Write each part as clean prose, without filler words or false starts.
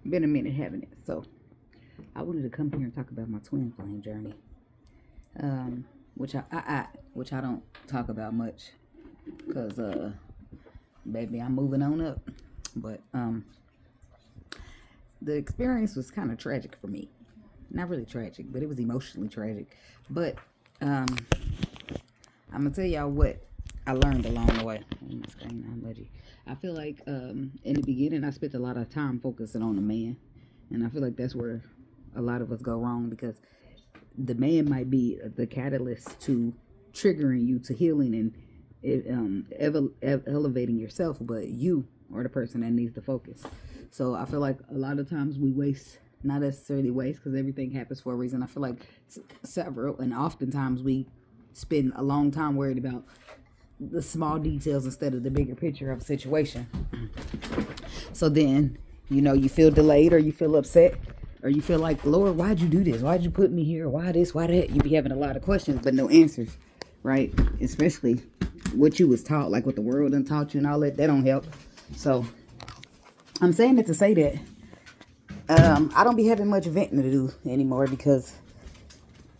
been a minute having it. So I wanted to come here and talk about my twin flame journey, which I don't talk about much, cause baby, I'm moving on up. But the experience was kind of tragic for me. Not really tragic, but it was emotionally tragic. But I'm gonna tell y'all what I learned along the way. I feel like in the beginning I spent a lot of time focusing on the man, and I feel like that's where a lot of us go wrong, because the man might be the catalyst to triggering you to healing and elevating yourself, but you are the person that needs to focus. So I feel like a lot of times we waste, not necessarily waste, because everything happens for a reason. I feel like several, and oftentimes we spend a long time worried about the small details instead of the bigger picture of a situation. So then, you feel delayed, or you feel upset, or you feel like, Lord, why'd you do this? Why'd you put me here? Why this? Why that? You be having a lot of questions, but no answers, right? Especially what you was taught, like what the world done taught you and all that. That don't help. So I'm saying it to say that I don't be having much venting to do anymore, because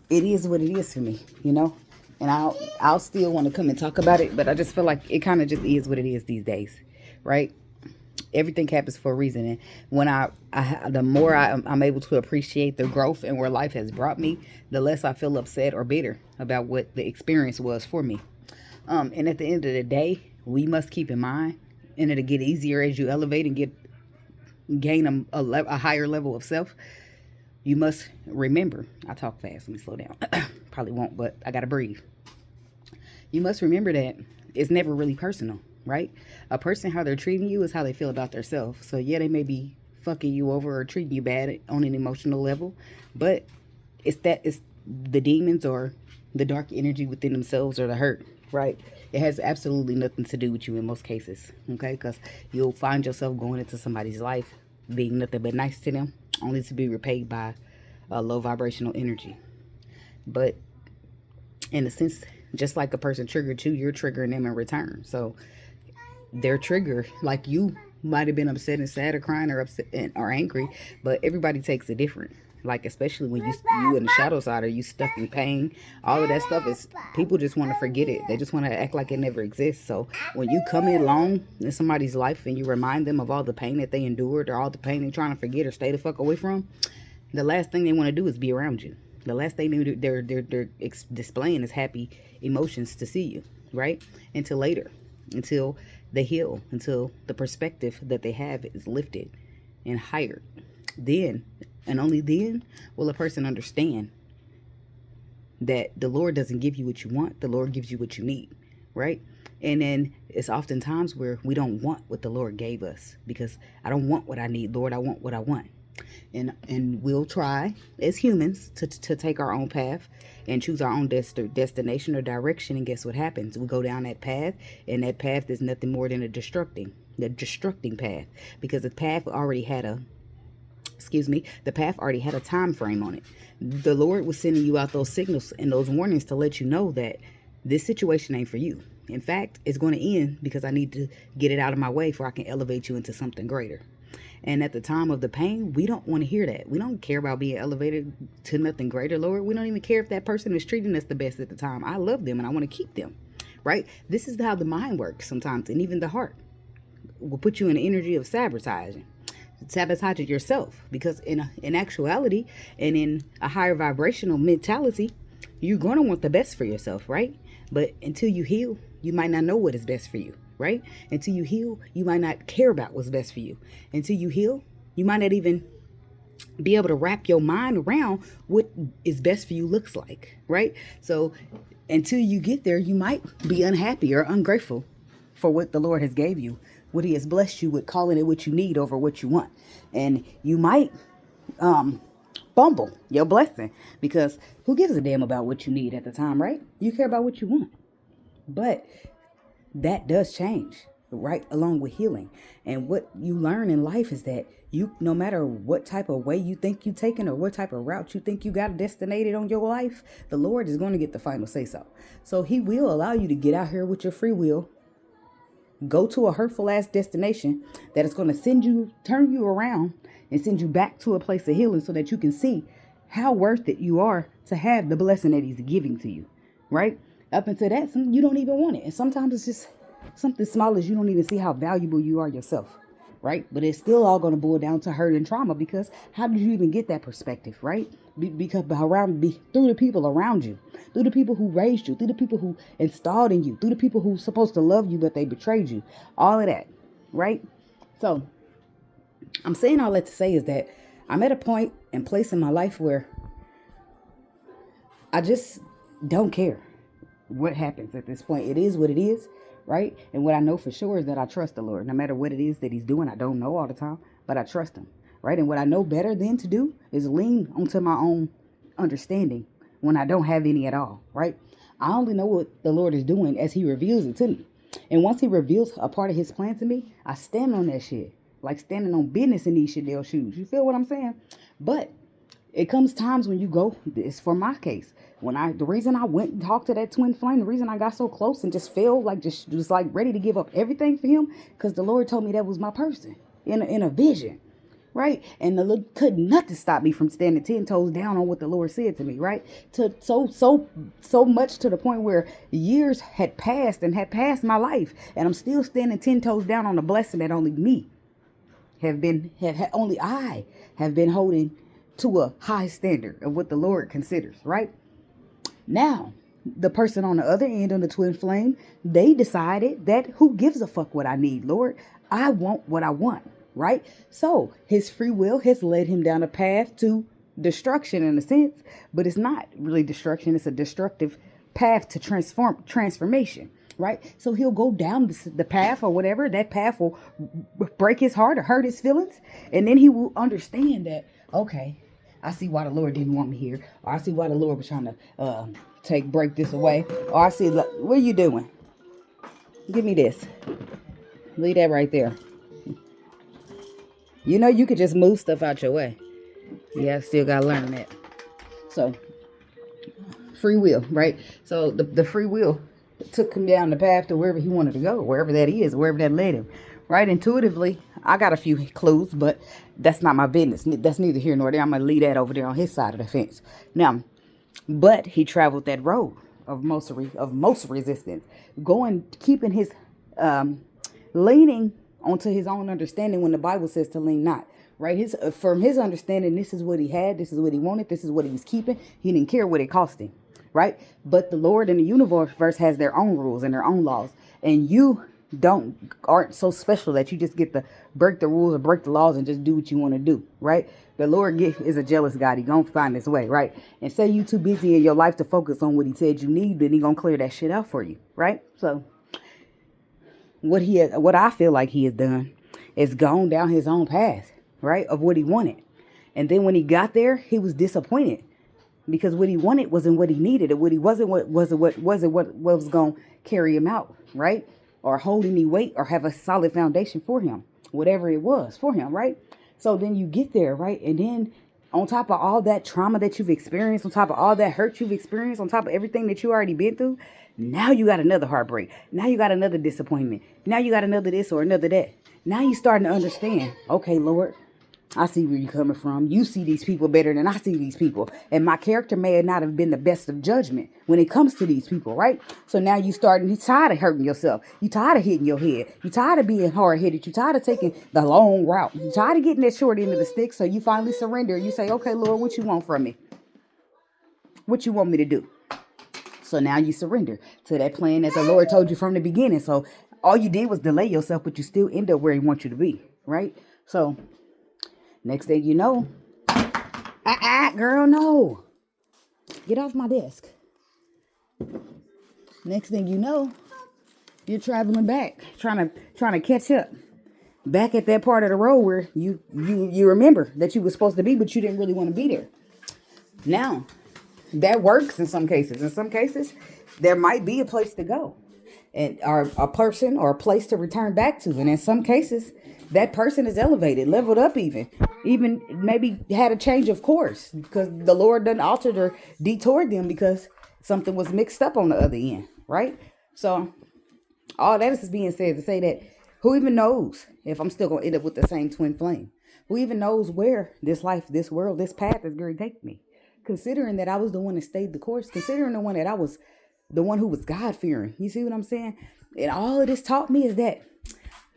it is what it is for me, And I'll still want to come and talk about it, but I just feel like it kind of just is what it is these days, right? Everything happens for a reason, and when the more I'm able to appreciate the growth and where life has brought me, the less I feel upset or bitter about what the experience was for me. And at the end of the day, we must keep in mind, and it'll get easier as you elevate and gain a higher level of self. You must remember, I talk fast, let me slow down. Probably won't, but I gotta breathe. You must remember that it's never really personal, right? A person, how they're treating you is how they feel about themselves. So yeah, they may be fucking you over or treating you bad on an emotional level, but it's the demons or the dark energy within themselves or the hurt, right? It has absolutely nothing to do with you in most cases, okay? Because you'll find yourself going into somebody's life being nothing but nice to them, only to be repaid by a low vibrational energy. But in a sense, just like a person triggered you, you're triggering them in return. So their trigger, like you might have been upset and sad or crying or upset or angry, but everybody takes it different. Like, especially when you in the shadow side, or you stuck in pain, all of that stuff is, people just want to forget it. They just want to act like it never exists. So when you come along in somebody's life and you remind them of all the pain that they endured, or all the pain they're trying to forget or stay the fuck away from, the last thing they want to do is be around you. The last thing they're displaying is happy emotions to see you, right? Until later, until they heal, until the perspective that they have is lifted and higher. Then, and only then, will a person understand that the Lord doesn't give you what you want. The Lord gives you what you need, right? And then it's oftentimes where we don't want what the Lord gave us, because I don't want what I need, Lord. I want what I want. And we'll try as humans to take our own path and choose our own destination or direction. And guess what happens? We go down that path, and that path is nothing more than the destructing path, because the path already had a time frame on it. The Lord was sending you out those signals and those warnings to let you know that this situation ain't for you. In fact, it's going to end, because I need to get it out of my way before I can elevate you into something greater. And at the time of the pain, we don't want to hear that. We don't care about being elevated to nothing greater, Lord. We don't even care if that person is treating us the best at the time. I love them and I want to keep them, right? This is how the mind works sometimes, and even the heart will put you in the energy of sabotaging yourself, because in actuality and in a higher vibrational mentality, you're going to want the best for yourself, right? But until you heal, you might not know what is best for you, right? Until you heal, you might not care about what's best for you. Until you heal, you might not even be able to wrap your mind around what is best for you looks like, right? So until you get there, you might be unhappy or ungrateful for what the Lord has gave you, what he has blessed you with, calling it what you need over what you want. And you might fumble your blessing, because who gives a damn about what you need at the time, right? You care about what you want. But that does change, right, along with healing. And what you learn in life is that no matter what type of way you think you taking, or what type of route you think you got destinated on your life, the Lord is going to get the final say so. So he will allow you to get out here with your free will, go to a hurtful ass destination that is going to turn you around and send you back to a place of healing so that you can see how worth it you are to have the blessing that he's giving to you, right? Up until that, you don't even want it. And sometimes it's just something small as you don't even see how valuable you are yourself, right? But it's still all going to boil down to hurt and trauma, because how did you even get that perspective, right? Because through the people around you, through the people who raised you, through the people who installed in you, through the people who supposed to love you, but they betrayed you, all of that, right? So I'm saying all that to say is that I'm at a point and place in my life where I just don't care what happens at this point. It is what it is, right? And what I know for sure is that I trust the Lord. No matter what it is that he's doing, I don't know all the time, but I trust him, right? And what I know better than to do is lean onto my own understanding when I don't have any at all, right? I only know what the Lord is doing as he reveals it to me. And once he reveals a part of his plan to me, I stand on that shit. Like standing on business in these Chanel shoes. You feel what I'm saying? But it comes times when you go, this for my case, the reason I went and talked to that twin flame, the reason I got so close and just felt like just like ready to give up everything for him, because the Lord told me that was my person in a vision, right? And the Lord could nothing stop me from standing 10 toes down on what the Lord said to me, right? To so much to the point where years had passed my life, and I'm still standing 10 toes down on the blessing that only I have been holding to a high standard of what the Lord considers, right? Now, the person on the other end, on the twin flame, they decided that who gives a fuck what I need, Lord? I want what I want, right? So his free will has led him down a path to destruction in a sense, but it's not really destruction. It's a destructive path to transformation, right? So he'll go down the path or whatever. That path will break his heart or hurt his feelings. And then he will understand that, okay, I see why the Lord didn't want me here. Or I see why the Lord was trying to break this away. Or I see, what are you doing? Give me this. Leave that right there. You know, you could just move stuff out your way. Yeah, I still got to learn that. So, free will, right? So the free will took him down the path to wherever he wanted to go, wherever that is, wherever that led him, right? Intuitively, I got a few clues, but that's not my business. That's neither here nor there. I'm going to leave that over there on his side of the fence. Now, but he traveled that road of most resistance, keeping his, leaning onto his own understanding when the Bible says to lean not, right? From his understanding, this is what he had, this is what he wanted, this is what he was keeping. He didn't care what it cost him, right? But the Lord and the universe has their own rules and their own laws, and you aren't so special that you just get to break the rules or break the laws and just do what you want to do, right? The Lord is a jealous God. He gonna find his way, right? And say you too busy in your life to focus on what he said you need, then he gonna clear that shit out for you, right? So what I feel like he has done is gone down his own path, right, of what he wanted. And then when he got there, he was disappointed because what he wanted wasn't what he needed, and what he wasn't what was going to carry him out, right? Or hold any weight or have a solid foundation for him, whatever it was for him, right? So then you get there, right? And then on top of all that trauma that you've experienced, on top of all that hurt you've experienced, on top of everything that you already been through, now you got another heartbreak. Now you got another disappointment. Now you got another this or another that. Now you starting to understand, okay, Lord, I see where you're coming from. You see these people better than I see these people. And my character may not have been the best of judgment when it comes to these people, right? So now you're tired of hurting yourself. You're tired of hitting your head. You're tired of being hard-headed. You're tired of taking the long route. You're tired of getting that short end of the stick. So you finally surrender. You say, okay, Lord, what you want from me? What you want me to do? So now you surrender to that plan that the Lord told you from the beginning. So all you did was delay yourself, but you still end up where he wants you to be, right? So next thing you know, girl, no. Get off my desk. Next thing you know, you're traveling back, trying to catch up. Back at that part of the road where you remember that you were supposed to be, but you didn't really want to be there. Now, that works in some cases. In some cases, there might be a place to go, or a person or a place to return back to. And in some cases, that person is elevated, leveled up even maybe had a change of course because the Lord done altered or detoured them because something was mixed up on the other end, right? So all that is being said to say that who even knows if I'm still going to end up with the same twin flame? Who even knows where this life, this world, this path is going to take me? Considering that I was the one that stayed the course, considering the one that I was the one who was God-fearing. You see what I'm saying? And all of this taught me is that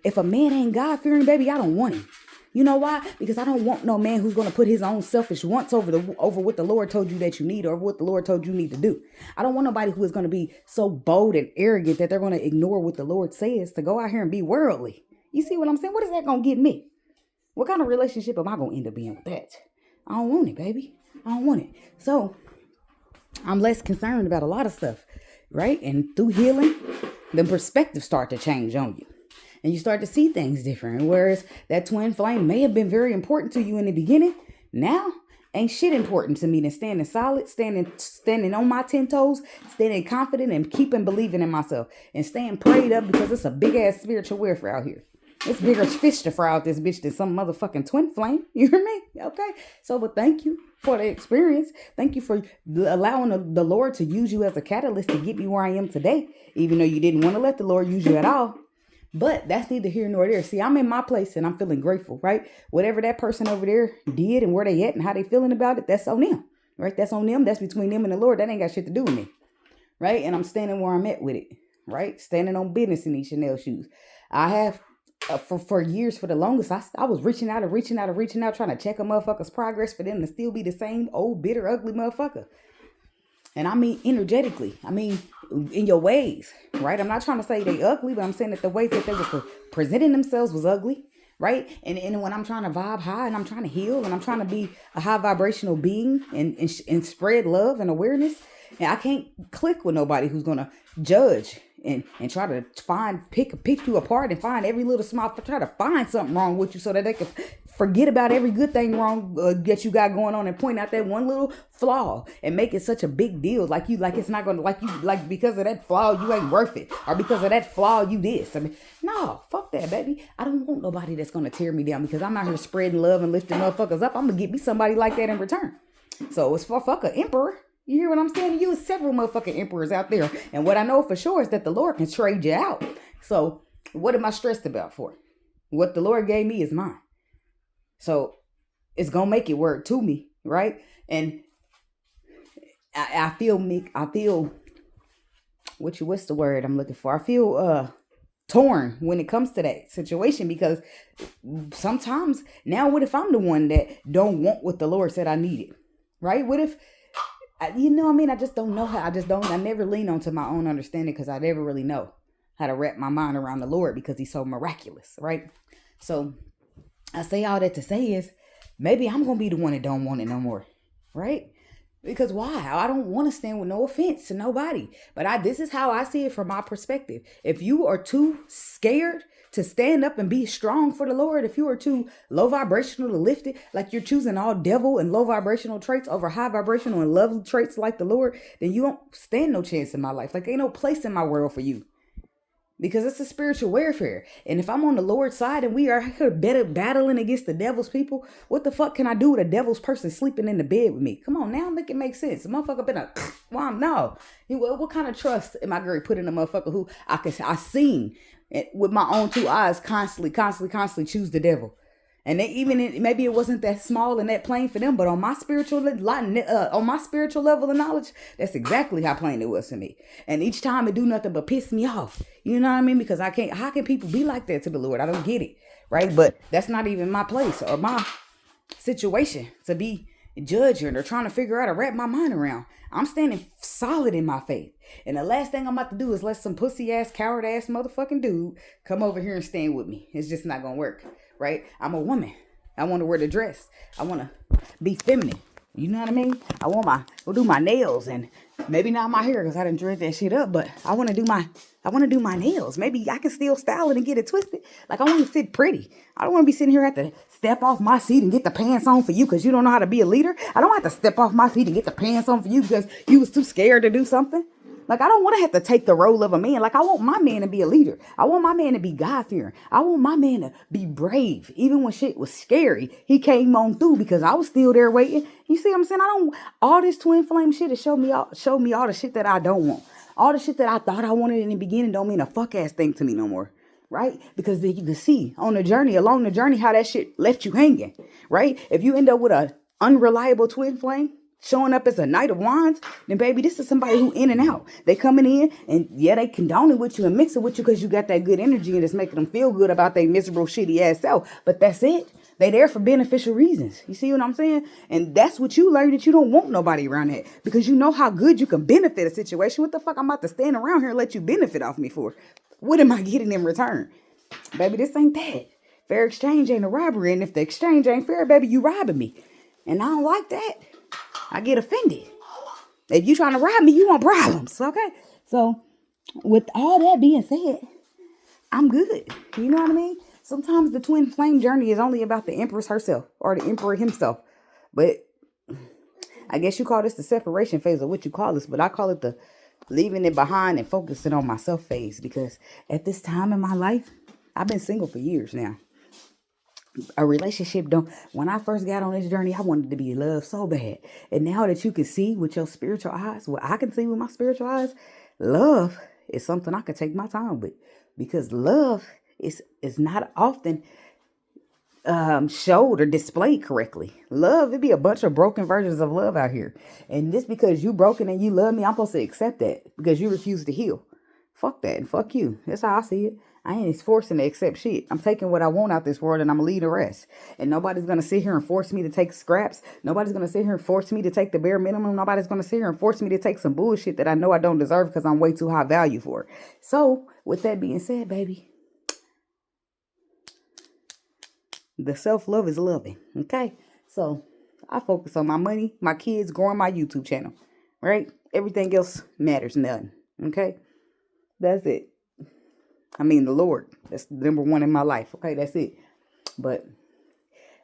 if a man ain't God-fearing, baby, I don't want him. You know why? Because I don't want no man who's going to put his own selfish wants over what the Lord told you that you need, or what the Lord told you need to do. I don't want nobody who is going to be so bold and arrogant that they're going to ignore what the Lord says to go out here and be worldly. You see what I'm saying? What is that going to get me? What kind of relationship am I going to end up being with that? I don't want it, baby. I don't want it. So I'm less concerned about a lot of stuff, right? And through healing, the perspectives start to change on you. And you start to see things different. Whereas that twin flame may have been very important to you in the beginning. Now, ain't shit important to me than standing solid, standing on my 10 toes, standing confident and keeping believing in myself. And staying prayed up, because it's a big ass spiritual warfare out here. It's bigger fish to fry out this bitch than some motherfucking twin flame. You hear me? Okay. So, but thank you for the experience. Thank you for allowing the Lord to use you as a catalyst to get me where I am today. Even though you didn't want to let the Lord use you at all. But that's neither here nor there. See, I'm in my place and I'm feeling grateful, right? Whatever that person over there did and where they at and how they feeling about it, that's on them, right? That's on them. That's between them and the Lord. That ain't got shit to do with me, right? And I'm standing where I'm at with it, right? Standing on business in these Chanel shoes. I have, for years, for the longest, I was reaching out, trying to check a motherfucker's progress for them to still be the same old, bitter, ugly motherfucker. And I mean energetically. I mean in your ways, right? I'm not trying to say they ugly, but I'm saying that the ways that they were presenting themselves was ugly, right? And when I'm trying to vibe high and I'm trying to heal and I'm trying to be a high vibrational being and spread love and awareness, and I can't click with nobody who's gonna judge and try to pick you apart and find every little small, try to find something wrong with you so that they can forget about every good thing wrong that you got going on and point out that one little flaw and make it such a big deal. Like it's not going to, because of that flaw, you ain't worth it. Or because of that flaw, you this. I mean, no, fuck that, baby. I don't want nobody that's going to tear me down because I'm out here spreading love and lifting motherfuckers up. I'm going to get me somebody like that in return. So it's for fuck an emperor. You hear what I'm saying? You is several motherfucking emperors out there. And what I know for sure is that the Lord can trade you out. So what am I stressed about for? What the Lord gave me is mine. So it's going to make it work to me, right? And I feel, what's the word I'm looking for? I feel torn when it comes to that situation, because sometimes now what if I'm the one that don't want what the Lord said I needed, right? What if, you know what I mean? I just don't know how. I never lean onto my own understanding because I never really know how to wrap my mind around the Lord because he's so miraculous, right? So I say all that to say is maybe I'm going to be the one that don't want it no more, right? Because why? I don't want to stand with no offense to nobody. But this is how I see it from my perspective. If you are too scared to stand up and be strong for the Lord, if you are too low vibrational to lift it, like you're choosing all devil and low vibrational traits over high vibrational and lovely traits like the Lord, then you don't stand no chance in my life. Like ain't no place in my world for you. Because it's a spiritual warfare. And if I'm on the Lord's side and we are here battling against the devil's people, what the fuck can I do with a devil's person sleeping in the bed with me? Come on now, make it make sense. The motherfucker been no. What kind of trust am I going to put in a motherfucker who I seen with my own two eyes constantly choose the devil? And maybe it wasn't that small and that plain for them, but on my spiritual level of knowledge, that's exactly how plain it was to me. And each time it do nothing but piss me off. You know what I mean? Because how can people be like that to the Lord? I don't get it, right? But that's not even my place or my situation to be judging or trying to figure out or wrap my mind around. I'm standing solid in my faith. And the last thing I'm about to do is let some pussy ass, coward ass motherfucking dude come over here and stand with me. It's just not going to work. Right? I'm a woman. I want to wear the dress. I want to be feminine. You know what I mean? We'll do my nails and maybe not my hair because I done dread that shit up, but I want to do my nails. Maybe I can still style it and get it twisted. Like I want to sit pretty. I don't want to be sitting here at the step off my seat and get the pants on for you because you don't know how to be a leader. I don't have to step off my seat and get the pants on for you because you was too scared to do something. Like, I don't want to have to take the role of a man. Like, I want my man to be a leader. I want my man to be God-fearing. I want my man to be brave. Even when shit was scary, he came on through because I was still there waiting. You see what I'm saying? All this twin flame shit has showed me all the shit that I don't want. All the shit that I thought I wanted in the beginning don't mean a fuck ass thing to me no more. right? Because then you can see on the journey, along the journey, how that shit left you hanging, right? If you end up with a unreliable twin flame showing up as a Knight of Wands, then baby, this is somebody who in and out. They coming in and yeah, they condone it with you and mix it with you because you got that good energy and it's making them feel good about their miserable, shitty ass self. But that's it. They there for beneficial reasons. You see what I'm saying? And that's what you learn, that you don't want nobody around that because you know how good you can benefit a situation. What the fuck I'm about to stand around here and let you benefit off me for? What am I getting in return? Baby, this ain't that. Fair exchange ain't a robbery. And if the exchange ain't fair, baby, you robbing me. And I don't like that. I get offended. If you trying to rob me, you want problems, okay? So, with all that being said, I'm good. You know what I mean? Sometimes the twin flame journey is only about the empress herself or the emperor himself. But I guess you call this the separation phase or what you call this, but I call it the leaving it behind and focusing on myself phase, because at this time in my life, I've been single for years now. A relationship when I first got on this journey, I wanted to be in love so bad. And now that you can see with your spiritual eyes, what I can see with my spiritual eyes, love is something I could take my time with, because love is not often showed or displayed correctly. Love, it'd be a bunch of broken versions of love out here. And just because you broken and you love me, I'm supposed to accept that because you refuse to heal. Fuck that and fuck you. That's how I see it. I ain't forcing to accept shit. I'm taking what I want out this world and I'm gonna leave the rest. And nobody's gonna sit here and force me to take scraps. Nobody's gonna sit here and force me to take the bare minimum. Nobody's gonna sit here and force me to take some bullshit that I know I don't deserve because I'm way too high value for it. So with that being said, baby, the self-love is loving. Okay. So I focus on my money, my kids, growing my YouTube channel. Right? Everything else matters nothing. Okay. That's it. I mean, the Lord, that's number one in my life. Okay, that's it. But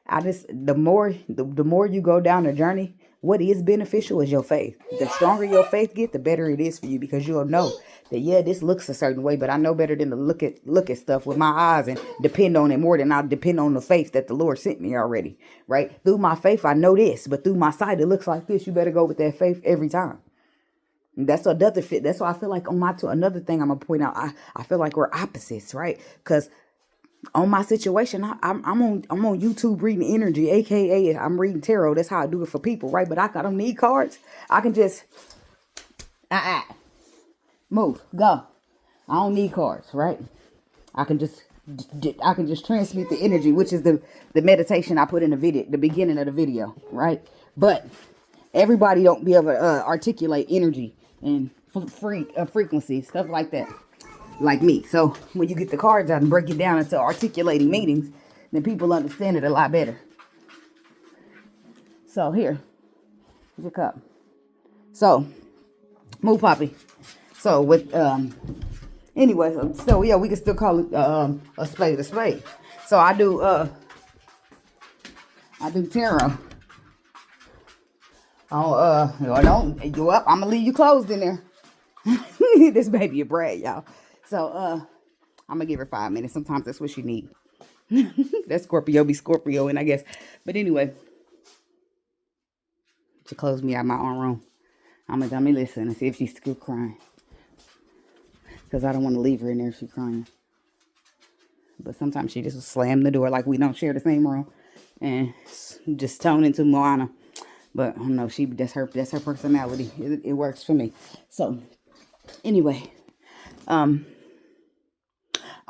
the more you go down the journey, what is beneficial is your faith. The stronger your faith get, the better it is for you, because you'll know that, yeah, this looks a certain way, but I know better than to look at stuff with my eyes and depend on it more than I depend on the faith that the Lord sent me already, right? Through my faith, I know this, but through my sight, it looks like this. You better go with that faith every time. That's another fit. That's why I feel like another thing I'm gonna point out. I feel like we're opposites, right? Because on my situation, I'm on YouTube reading energy, aka I'm reading tarot. That's how I do it for people, right? But I don't need cards. I can just move, go. I don't need cards, right? I can just transmute the energy, which is the meditation I put in the beginning of the video, right? But everybody don't be able to articulate energy and frequency, stuff like that, like me. So when you get the cards out and break it down into articulating meanings, then people understand it a lot better. So here's your cup. So move, Poppy. So with anyway, so yeah, we can still call it a spade a spade. So I do tarot. Oh, don't go up. I'm gonna leave you closed in there. This baby a brat, y'all. So I'm gonna give her 5 minutes. Sometimes that's what she need. That Scorpio be Scorpio, and I guess. But anyway, she closed me out of my own room. I'm gonna listen and see if she's still crying, because I don't want to leave her in there if she's crying. But sometimes she just slam the door like we don't share the same room, and just tone into Moana. But I don't know, that's her personality. It works for me. So anyway, oh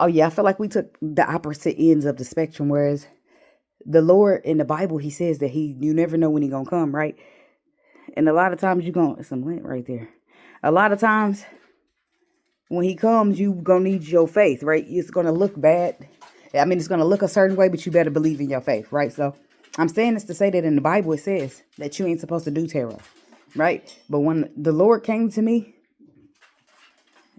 yeah, I feel like we took the opposite ends of the spectrum. Whereas the Lord in the Bible, he says that you never know when he's gonna come, right? And a lot of times some lint right there. A lot of times when he comes, you gonna need your faith, right? It's gonna look bad. I mean, it's gonna look a certain way, but you better believe in your faith, right? So I'm saying this to say that in the Bible, it says that you ain't supposed to do tarot, right? But when the Lord came to me,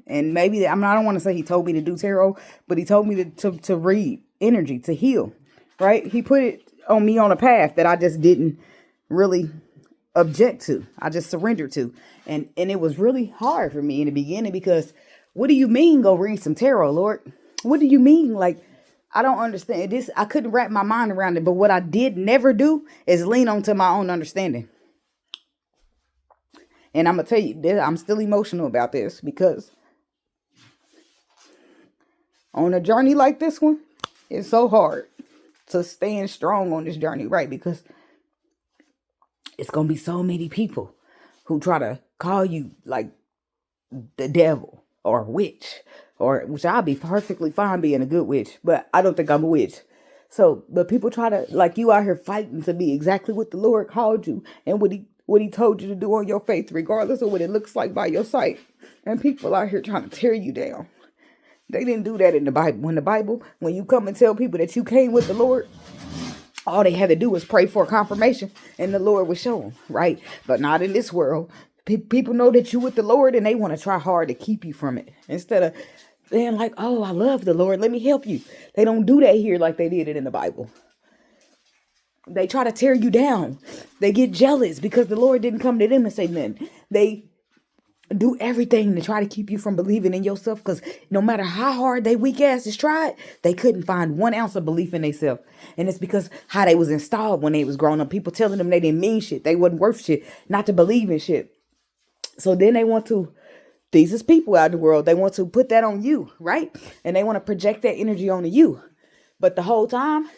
and maybe, I don't want to say he told me to do tarot, but he told me to read energy, to heal, right? He put it on me on a path that I just didn't really object to. I just surrendered to. And it was really hard for me in the beginning, because what do you mean go read some tarot, Lord? What do you mean? Like, I don't understand this. I couldn't wrap my mind around it. But what I did never do is lean onto my own understanding. And I'm going to tell you, I'm still emotional about this, because On a journey like this one, it's so hard to stand strong on this journey, right? Because it's going to be so many people who try to call you like the devil or a witch, or which I'll be perfectly fine being a good witch, but I don't think I'm a witch. So, but people try to, like, you out here fighting to be exactly what the Lord called you and what he told you to do on your faith, regardless of what it looks like by your sight. And people out here trying to tear you down. They didn't do that in the Bible. In the Bible, when you come and tell people that you came with the Lord, all they had to do was pray for confirmation and the Lord would show them, right? But not in this world. People know that you with the Lord and they want to try hard to keep you from it. Instead of being like, oh, I love the Lord, let me help you. They don't do that here like they did it in the Bible. They try to tear you down. They get jealous because the Lord didn't come to them and say nothing. They do everything to try to keep you from believing in yourself, because no matter how hard they weak asses tried, they couldn't find 1 ounce of belief in themselves. And it's because how they was installed when they was growing up. People telling them they didn't mean shit. They wasn't worth shit. Not to believe in shit. So then they want to, these is people out in the world, they want to put that on you, right? And they want to project that energy onto you. But the whole time,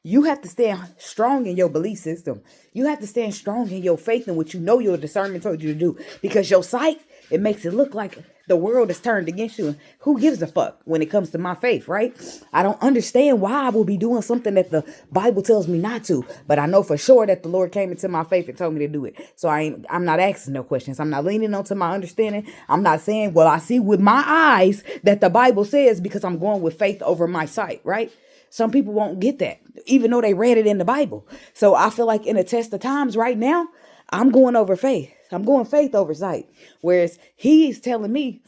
you have to stand strong in your belief system. You have to stand strong in your faith and what you know your discernment told you to do. Because your sight, it makes it look like the world is turned against you. Who gives a fuck when it comes to my faith, right? I don't understand why I will be doing something that the Bible tells me not to. But I know for sure that the Lord came into my faith and told me to do it. So I'm not asking no questions. I'm not leaning onto my understanding. I'm not saying, well, I see with my eyes that the Bible says, because I'm going with faith over my sight, right? Some people won't get that, even though they read it in the Bible. So I feel like in a test of times right now, I'm going over faith. I'm going faith over sight. Whereas he's telling me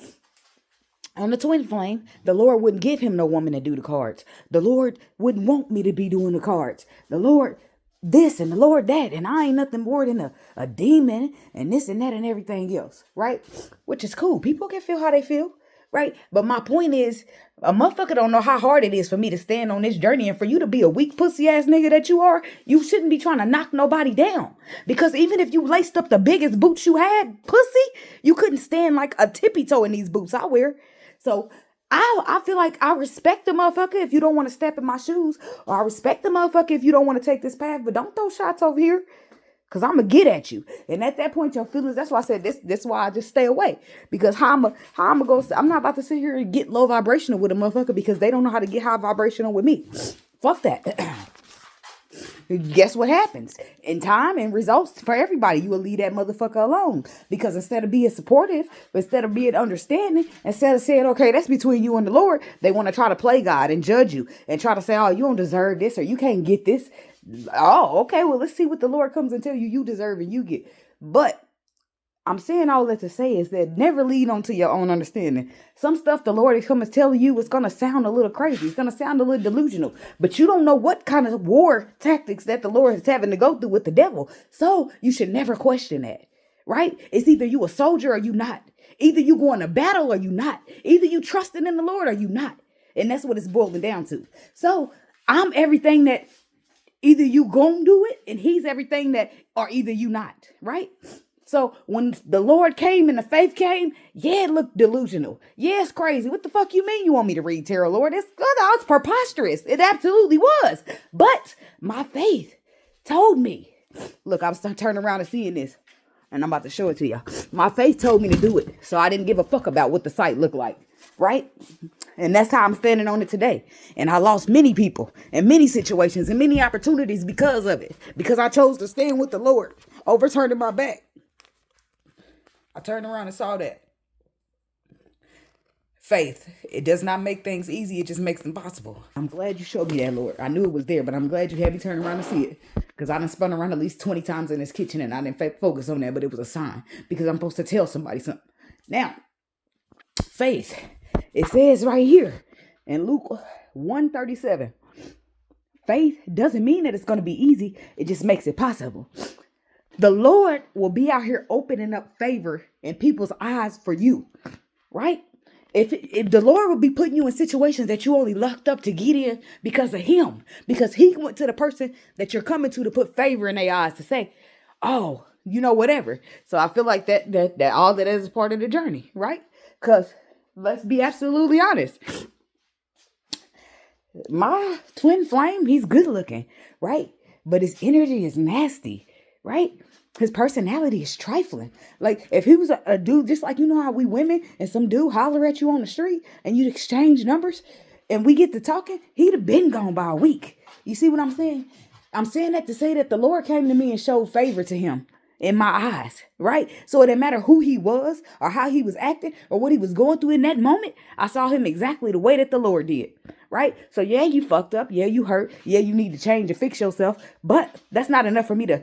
on the twin flame, the Lord wouldn't give him no woman to do the cards. The Lord wouldn't want me to be doing the cards. The Lord this and the Lord that. And I ain't nothing more than a demon and this and that and everything else. Right? Which is cool. People can feel how they feel. Right? But my point is, a motherfucker don't know how hard it is for me to stand on this journey, and for you to be a weak pussy ass nigga that you are, you shouldn't be trying to knock nobody down. Because even if you laced up the biggest boots you had, pussy, you couldn't stand like a tippy toe in these boots I wear. So I feel like I respect the motherfucker if you don't want to step in my shoes, or I respect the motherfucker if you don't want to take this path, but don't throw shots over here. Cause I'm gonna get at you, and at that point, your feelings. That's why I said this. This is why I just stay away. Because how I'm gonna go. I'm not about to sit here and get low vibrational with a motherfucker because they don't know how to get high vibrational with me. Fuck that. Guess what happens in time and results for everybody? You will leave that motherfucker alone, because instead of being supportive, instead of being understanding, instead of saying, okay, that's between you and the Lord, they want to try to play God and judge you and try to say, oh, you don't deserve this, or you can't get this. Oh, okay, well, let's see what the Lord comes and tell you you deserve and you get. But I'm saying all that to say is that never lead on to your own understanding. Some stuff the Lord is coming to tell you is going to sound a little crazy. It's going to sound a little delusional. But you don't know what kind of war tactics that the Lord is having to go through with the devil. So you should never question that, right? It's either you a soldier or you not. Either you going to battle or you not. Either you trusting in the Lord or you not. And that's what it's boiling down to. So I'm everything that either you gonna do it and he's everything that, or either you not, right? So when the Lord came and the faith came, yeah, it looked delusional. Yeah, it's crazy. What the fuck you mean you want me to read tarot, Lord? It's preposterous. It absolutely was. But my faith told me. Look, I'm turning around and seeing this, and I'm about to show it to you. My faith told me to do it, so I didn't give a fuck about what the site looked like, right? And that's how I'm standing on it today. And I lost many people and many situations and many opportunities because of it. Because I chose to stand with the Lord over turning my back. I turned around and saw that. Faith, it does not make things easy. It just makes them possible. I'm glad you showed me that, Lord. I knew it was there, but I'm glad you had me turn around and see it. Because I done spun around at least 20 times in this kitchen and I didn't focus on that, but it was a sign. Because I'm supposed to tell somebody something. Now, faith. It says right here in Luke 1:37, faith doesn't mean that it's going to be easy. It just makes it possible. The Lord will be out here opening up favor in people's eyes for you, right? If the Lord will be putting you in situations that you only lucked up to get in because of him, because he went to the person that you're coming to put favor in their eyes to say, oh, you know, whatever. So I feel like that all that is part of the journey, right? Because let's be absolutely honest. My twin flame, he's good looking, right? But his energy is nasty, right? His personality is trifling. Like if he was a dude, just like you know how we women and some dude holler at you on the street and you exchange numbers and we get to talking, he'd have been gone by a week. You see what I'm saying? I'm saying that to say that the Lord came to me and showed favor to him in my eyes, right? So it didn't matter who he was or how he was acting or what he was going through in that moment. I saw him exactly the way that the Lord did, right? So yeah, you fucked up. Yeah, you hurt. Yeah, you need to change and fix yourself. But that's not enough for me to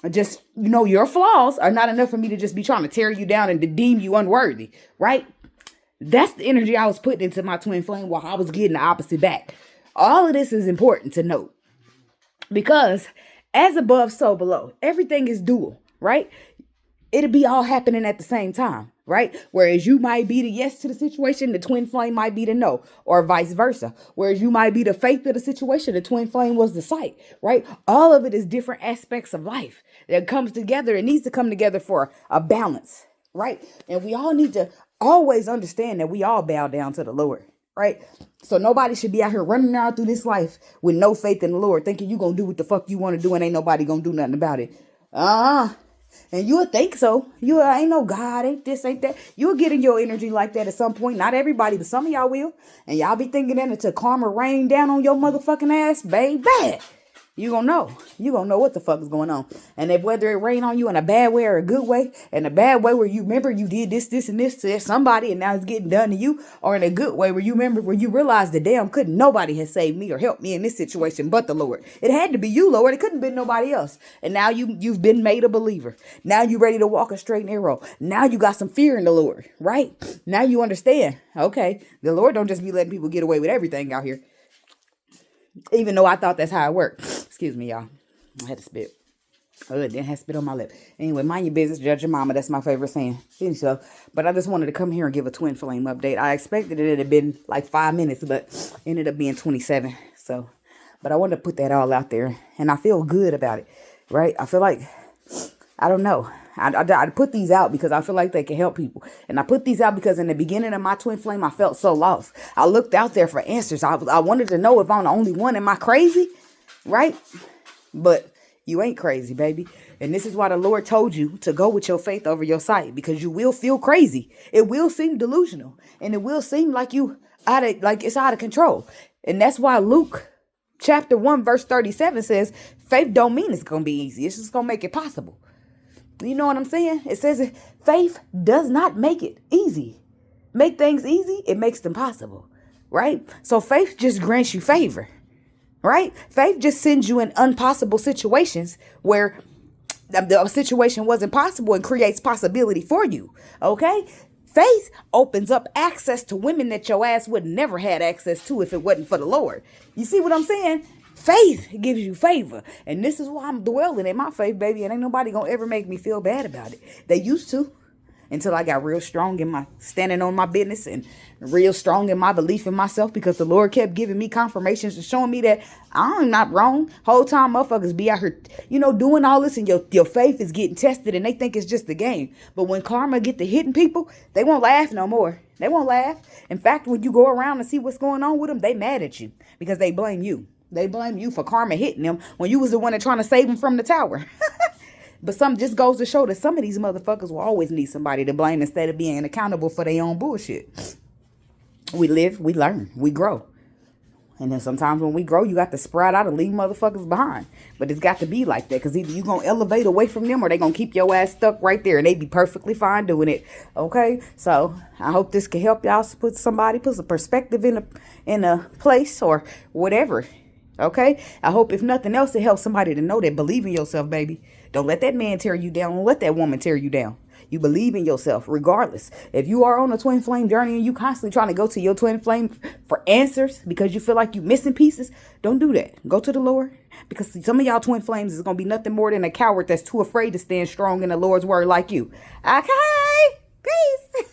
just, your flaws are not enough for me to just be trying to tear you down and to deem you unworthy, right? That's the energy I was putting into my twin flame while I was getting the opposite back. All of this is important to note because as above, so below, everything is dual, right? It'll be all happening at the same time, right? Whereas you might be the yes to the situation, the twin flame might be the no, or vice versa. Whereas you might be the faith of the situation, the twin flame was the sight, right? All of it is different aspects of life that comes together. It needs to come together for a balance, right? And we all need to always understand that we all bow down to the Lord, right? So nobody should be out here running around through this life with no faith in the Lord, thinking you're going to do what the fuck you want to do and ain't nobody going to do nothing about it. And you'll think so. You ain't no God, ain't this, ain't that. You'll get in your energy like that at some point. Not everybody, but some of y'all will. And y'all be thinking that until karma rain down on your motherfucking ass, baby. You gonna know. You gonna know what the fuck is going on. And if whether it rain on you in a bad way or a good way, in a bad way where you remember you did this, and this to somebody and now it's getting done to you, or in a good way where you remember where you realize the damn couldn't nobody has saved me or helped me in this situation but the Lord. It had to be you, Lord. It couldn't have been nobody else. And now you've been made a believer. Now you're ready to walk a straight and narrow. Now you got some fear in the Lord, right? Now you understand. Okay, the Lord don't just be letting people get away with everything out here. Even though I thought that's how it worked. Excuse me, y'all. I had to spit. Oh, it didn't have spit on my lip. Anyway, mind your business, judge your mama. That's my favorite saying. So, but I just wanted to come here and give a twin flame update. I expected it had been like 5 minutes, but ended up being 27. So, but I wanted to put that all out there. And I feel good about it, right? I feel like, I don't know. I put these out because I feel like they can help people. And I put these out because in the beginning of my twin flame, I felt so lost. I looked out there for answers. I wanted to know if I'm the only one. Am I crazy? Right? But you ain't crazy, baby. And this is why the Lord told you to go with your faith over your sight, because you will feel crazy. It will seem delusional. And it will seem like it's out of control. And that's why Luke chapter 1, verse 37 says, faith don't mean it's going to be easy. It's just going to make it possible. You know what I'm saying? It says faith does not make it easy. Make things easy, it makes them possible, right? So faith just grants you favor, right? Faith just sends you in impossible situations where the situation wasn't possible and creates possibility for you, okay? Faith opens up access to women that your ass would never had access to if it wasn't for the Lord. You see what I'm saying? Faith gives you favor. And this is why I'm dwelling in my faith, baby. And ain't nobody gonna ever make me feel bad about it. They used to, until I got real strong in my standing on my business and real strong in my belief in myself, because the Lord kept giving me confirmations and showing me that I'm not wrong. Whole time motherfuckers be out here, doing all this and your faith is getting tested and they think it's just a game. But when karma get to hitting people, they won't laugh no more. They won't laugh. In fact, when you go around and see what's going on with them, they mad at you because they blame you. They blame you for karma hitting them when you was the one that trying to save them from the tower. But some just goes to show that some of these motherfuckers will always need somebody to blame instead of being accountable for their own bullshit. We live, we learn, we grow. And then sometimes when we grow, you got to sprout out and leave motherfuckers behind. But it's got to be like that, because either you going to elevate away from them or they going to keep your ass stuck right there and they be perfectly fine doing it. Okay? So I hope this can help y'all put some perspective in a place or whatever. Okay? I hope if nothing else, it helps somebody to know that believe in yourself, baby. Don't let that man tear you down. Don't let that woman tear you down. You believe in yourself regardless. If you are on a twin flame journey and you constantly trying to go to your twin flame for answers because you feel like you missing pieces, don't do that. Go to the Lord, because some of y'all twin flames is going to be nothing more than a coward that's too afraid to stand strong in the Lord's word like you. Okay? Peace.